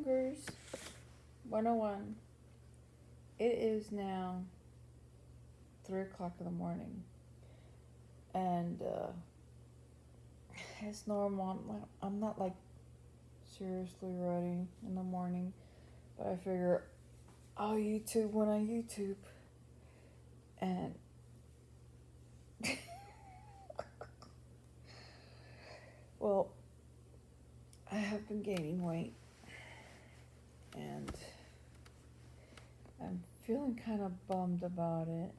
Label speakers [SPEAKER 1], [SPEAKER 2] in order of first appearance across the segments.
[SPEAKER 1] Youngers 101. It is now 3 o'clock in the morning, and it's normal. I'm not like seriously ready in the morning, but I figure I'll YouTube when I YouTube. And well, I have been gaining weight, and I'm feeling kind of bummed about it.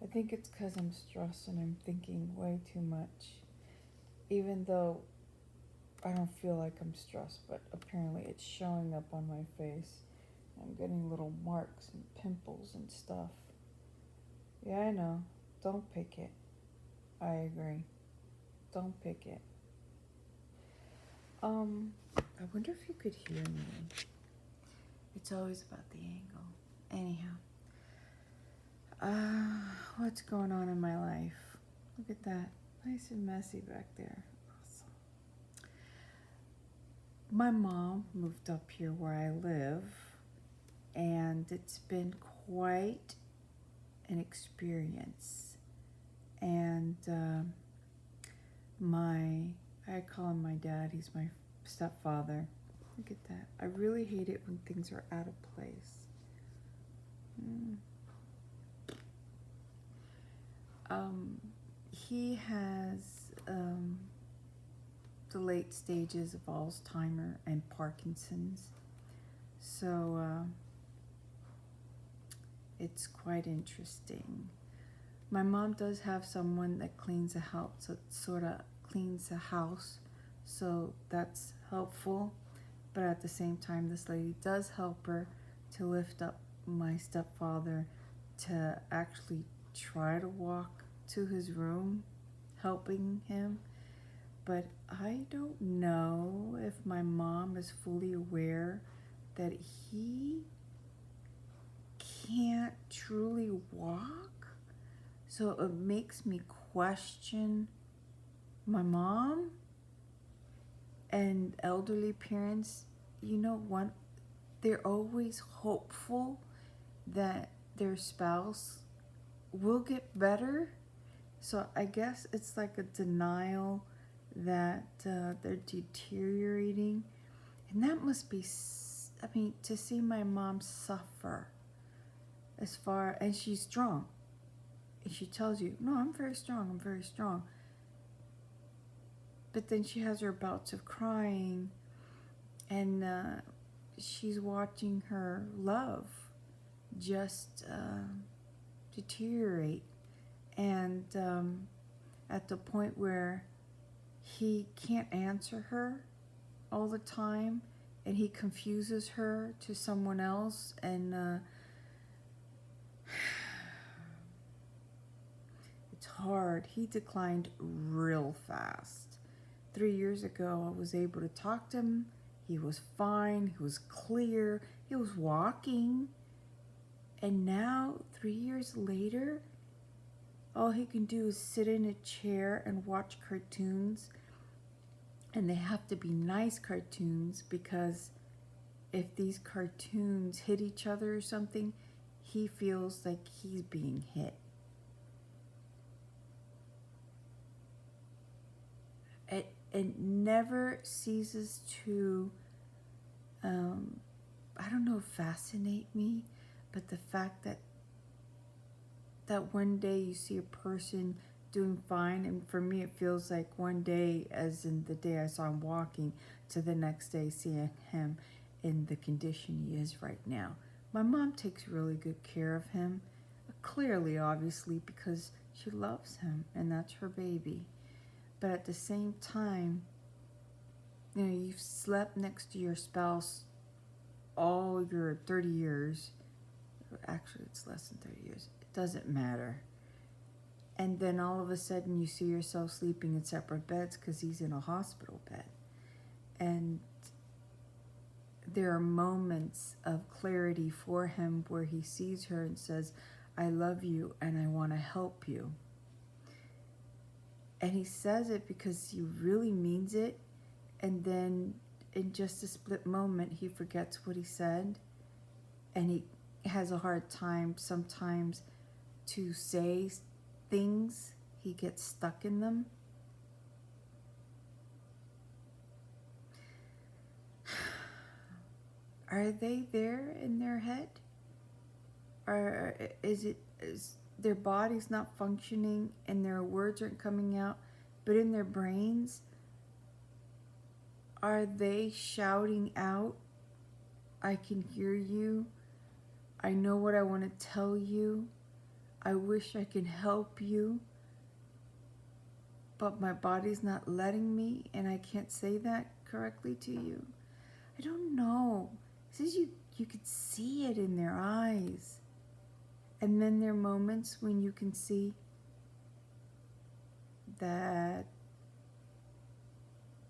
[SPEAKER 1] I think it's because I'm stressed and I'm thinking way too much, even though I don't feel like I'm stressed, but apparently it's showing up on my face. I'm getting little marks and pimples and stuff. Yeah, I know. Don't pick it. I agree. Don't pick it. I wonder if you could hear me. It's always about the angle. Anyhow. What's going on in my life? Look at that. Nice and messy back there. Awesome. My mom moved up here where I live, and it's been quite an experience. And I call him my dad. He's my stepfather. Look at that. I really hate it when things are out of place. He has the late stages of Alzheimer and Parkinson's. So it's quite interesting. My mom does have someone that cleans the house, so it sort of cleans the house, so that's helpful. But at the same time, this lady does help her to lift up my stepfather to actually try to walk to his room, helping him. But I don't know if my mom is fully aware that he can't truly walk. So it makes me question my mom. And elderly parents, you know what? They're always hopeful that their spouse will get better. So I guess it's like a denial that they're deteriorating. And that must be, to see my mom suffer and she's strong. And she tells you, no, I'm very strong. But then she has her bouts of crying, and she's watching her love just deteriorate. And at the point where he can't answer her all the time, and he confuses her to someone else, and it's hard. He declined real fast. 3 years ago, I was able to talk to him. He was fine. He was clear. He was walking. And now, 3 years later, all he can do is sit in a chair and watch cartoons. And they have to be nice cartoons, because if these cartoons hit each other or something, he feels like he's being hit. It never ceases to, fascinate me, but the fact that one day you see a person doing fine, and for me it feels like one day, as in the day I saw him walking, to the next day seeing him in the condition he is right now. My mom takes really good care of him, clearly, obviously, because she loves him, and that's her baby. But at the same time, you've slept next to your spouse all your 30 years. Actually, it's less than 30 years. It doesn't matter. And then all of a sudden you see yourself sleeping in separate beds because he's in a hospital bed. And there are moments of clarity for him where he sees her and says, I love you and I want to help you. And he says it because he really means it. And then in just a split moment, he forgets what he said, and he has a hard time sometimes to say things. He gets stuck in them. Are they there in their head? Or is their body's not functioning and their words aren't coming out, but in their brains, are they shouting out, I can hear you, I know what I want to tell you, I wish I could help you, but my body's not letting me and I can't say that correctly to you? I don't know. It says you could see it in their eyes. And then there are moments when you can see that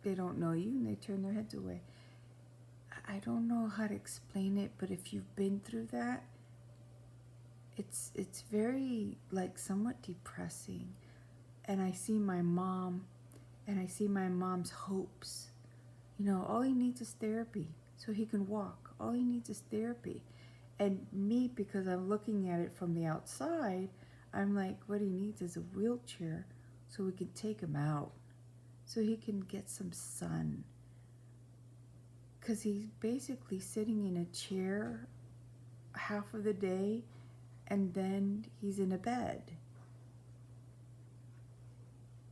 [SPEAKER 1] they don't know you and they turn their heads away. I don't know how to explain it, but if you've been through that, it's very, like, somewhat depressing. And I see my mom, and I see my mom's hopes. You know, all he needs is therapy so he can walk. All he needs is therapy. And me, because I'm looking at it from the outside, I'm like, what he needs is a wheelchair so we can take him out, so he can get some sun. Because he's basically sitting in a chair half of the day, and then he's in a bed.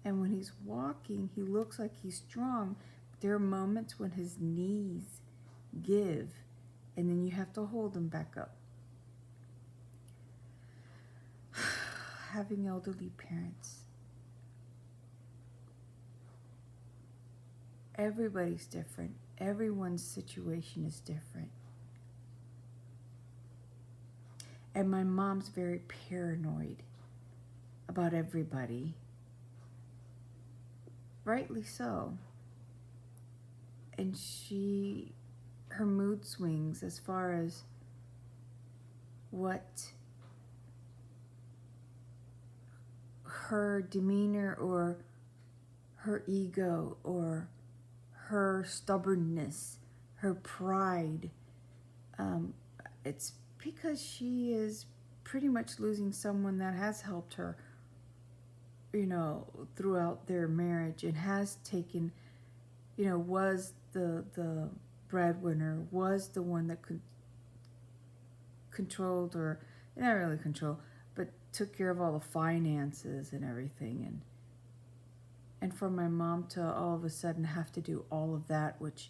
[SPEAKER 1] And when he's walking, he looks like he's strong. There are moments when his knees give, and then you have to hold him back up. Having elderly parents. Everybody's different. Everyone's situation is different. And my mom's very paranoid about everybody. Rightly so. And her mood swings as far as what her demeanor or her ego or her stubbornness, her pride. It's because she is pretty much losing someone that has helped her, you know, throughout their marriage, and has taken, you know, was the breadwinner, was the one that controlled, or not really control, but took care of all the finances and everything. And for my mom to all of a sudden have to do all of that, which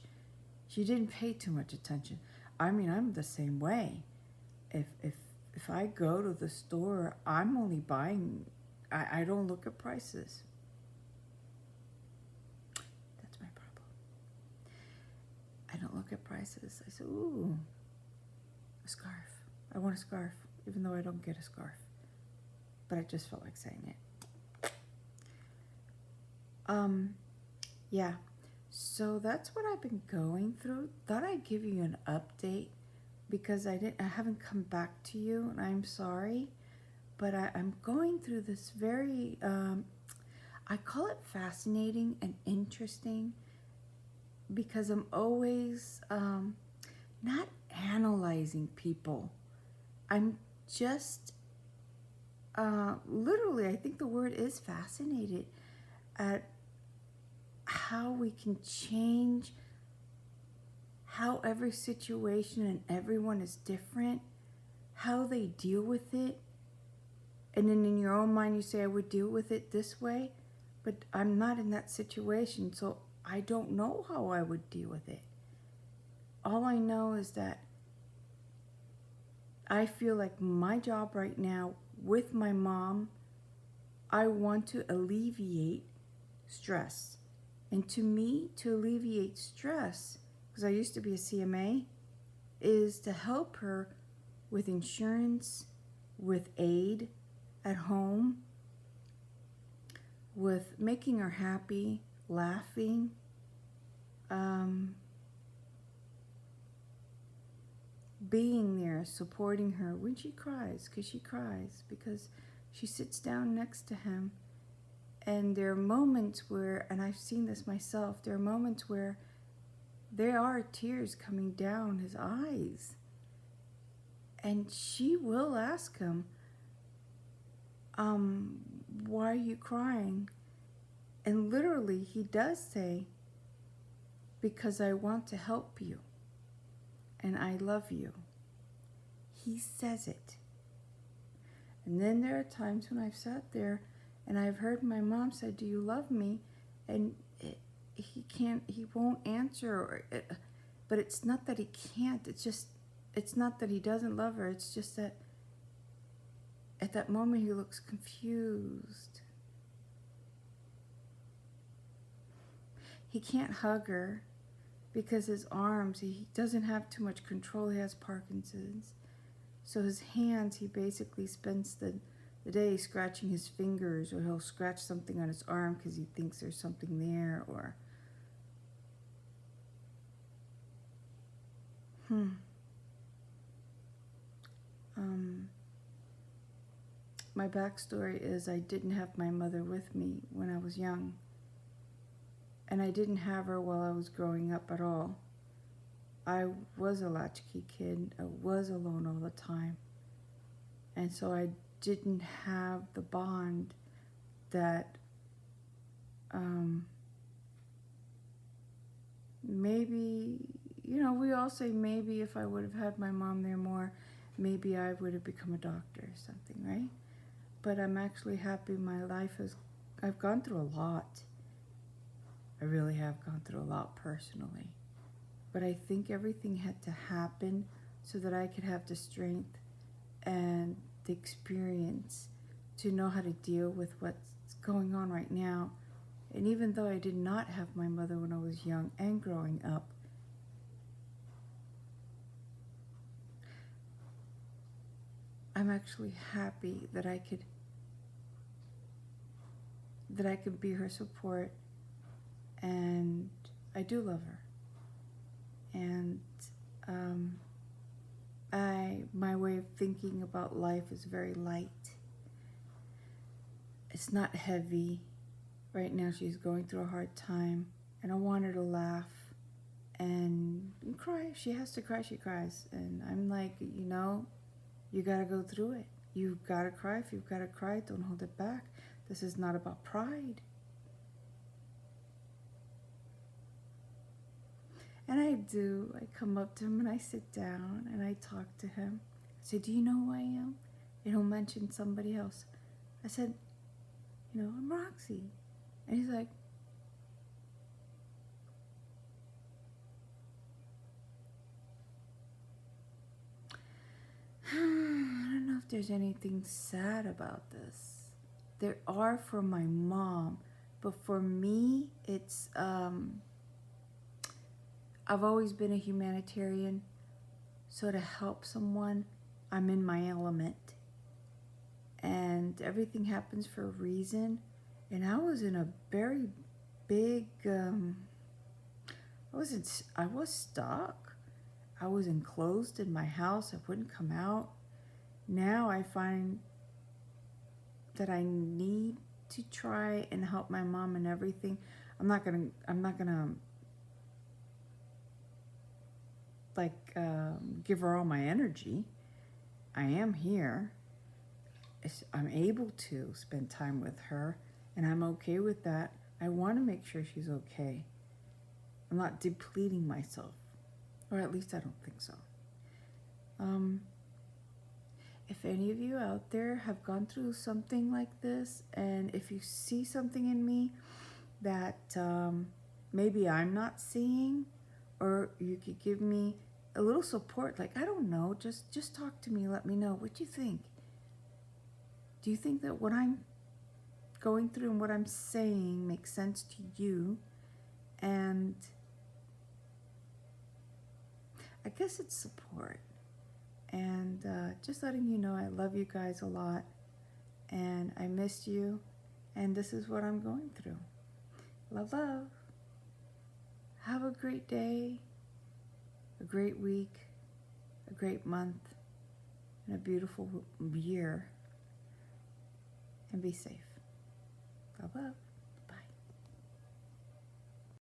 [SPEAKER 1] she didn't pay too much attention. I mean, I'm the same way. If I go to the store, I'm only buying, I don't look at prices. That's my problem. I don't look at prices. I say, ooh, a scarf. I want a scarf, even though I don't get a scarf. But I just felt like saying it. Yeah. So that's what I've been going through. Thought I'd give you an update because I haven't come back to you, and I'm sorry. But I'm going through this very, I call it fascinating and interesting, because I'm always not analyzing people. I'm just literally, I think the word is fascinated at how we can change, how every situation and everyone is different, how they deal with it. And then in your own mind you say, I would deal with it this way, but I'm not in that situation, so I don't know how I would deal with it. All I know is that I feel like my job right now with my mom, I want to alleviate stress. And to me, to alleviate stress, because I used to be a CMA, is to help her with insurance, with aid at home, with making her happy, laughing, being there, supporting her when she cries, because she sits down next to him. And there are moments where, and I've seen this myself, there are moments where there are tears coming down his eyes. And she will ask him, why are you crying? And literally he does say, because I want to help you and I love you. He says it. And then there are times when I've sat there and I've heard my mom say, do you love me? And he won't answer. But it's not that he can't. It's not that he doesn't love her. It's just that at that moment he looks confused. He can't hug her because his arms, he doesn't have too much control. He has Parkinson's. So his hands, he basically spends the day scratching his fingers, or he'll scratch something on his arm because he thinks there's something there, or my backstory is I didn't have my mother with me when I was young. And I didn't have her while I was growing up at all. I was a latchkey kid. I was alone all the time. And so I didn't have the bond that maybe, we all say maybe if I would have had my mom there more, maybe I would have become a doctor or something, right? But I'm actually happy my life I've gone through a lot. I really have gone through a lot personally. But I think everything had to happen so that I could have the strength and the experience to know how to deal with what's going on right now. And even though I did not have my mother when I was young and growing up, I'm actually happy that I could be her support, and I do love her. And my way of thinking about life is very light. It's not heavy. Right now she's going through a hard time, and I want her to laugh and cry. If she has to cry, she cries. And I'm like, you gotta go through it. You've gotta cry. If you've gotta cry, don't hold it back. This is not about pride. And I come up to him and I sit down and I talk to him. I say, do you know who I am? And he'll mention somebody else. I said, I'm Roxy. And he's like, I don't know if there's anything sad about this. There are for my mom, but for me, it's, I've always been a humanitarian, so to help someone, I'm in my element. And everything happens for a reason. And I was in a very big, I was stuck. I was enclosed in my house. I wouldn't come out. Now I find that I need to try and help my mom and everything. I'm not gonna give her all my energy. I am here. I'm able to spend time with her, and I'm okay with that. I want to make sure she's okay. I'm not depleting myself, or at least I don't think so. If any of you out there have gone through something like this, and if you see something in me that maybe I'm not seeing, or you could give me a little support, like, I don't know, just talk to me, let me know. What do you think? Do you think that what I'm going through and what I'm saying makes sense to you? And I guess it's support. And just letting you know I love you guys a lot, and I miss you, and this is what I'm going through. Love, love. Have a great day, a great week, a great month, and a beautiful year. And be safe. Love, love.